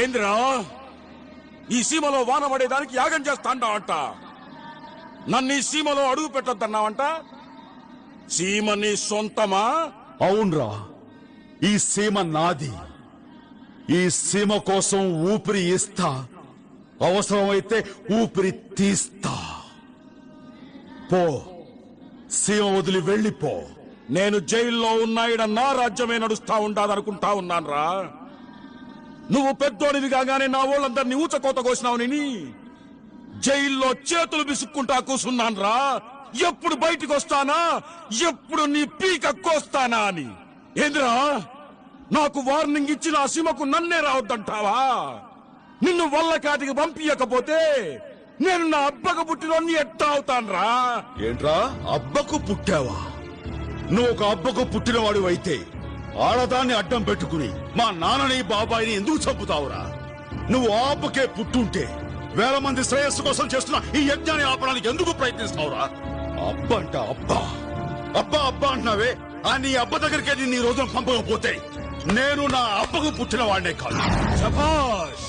ఏంద్రా ఈ సీమలో వాన పడేదానికి యాగం చేస్తాంటావంట. నన్ను ఈ సీమలో అడుగు పెట్టొద్దన్నావంట. సీమ నీ సొంతమా? అవునరా, ఈ సీమ నాది. ఈ సీమ కోసం ఊపిరి ఇస్తా, అవసరమైతే ఊపిరి తీస్తా. పో, సీమ వదిలి వెళ్ళిపో. నేను జైల్లో ఉన్నాయిడ నా రాజ్యమే నడుస్తా ఉండాదనుకుంటా ఉన్నాన్రా. నువ్వు పెద్దోడివి కాగానే నా వాళ్ళందరినీ ఊచకోత కోసినావుని జైల్లో చేతులు బిసుక్కుంటా కూసున్నాన్రా. ఎప్పుడు బయటికి వస్తానా, ఎప్పుడు నీ పీక కోస్తానా అని. ఏంద్రా, నాకు వార్నింగ్ ఇచ్చి నా సీమకు నన్నే రావద్దంటావా? నిన్ను వల్లకాటికి పంపించకపోతే నేను నా అబ్బకు పుట్టినోన్ని ఎట్టా అవుతాన్రా? ఏంట్రా, అబ్బకు పుట్టావా? నువ్వు ఒక అబ్బకు పుట్టినవాడు అయితే ఆడదాన్ని అడ్డం పెట్టుకుని మా నాన్నని బాబాయిని ఎందుకు చంపుతావురా? నువ్వు ఆ అబ్బకే పుట్టుంటే వేల మంది శ్రేయస్సు కోసం చేస్తున్న ఈ యజ్ఞాన్ని ఆపడానికి ఎందుకు ప్రయత్నిస్తావురా? అబ్బ అంట అబ్బా, అబ్బా అబ్బా అంటున్నావే. ఆ నీ అబ్బ దగ్గరికి నేను ఈ రోజున పంపకపోతే నేను నా అబ్బకు పుట్టిన వాడినే కాదు. శభాష్!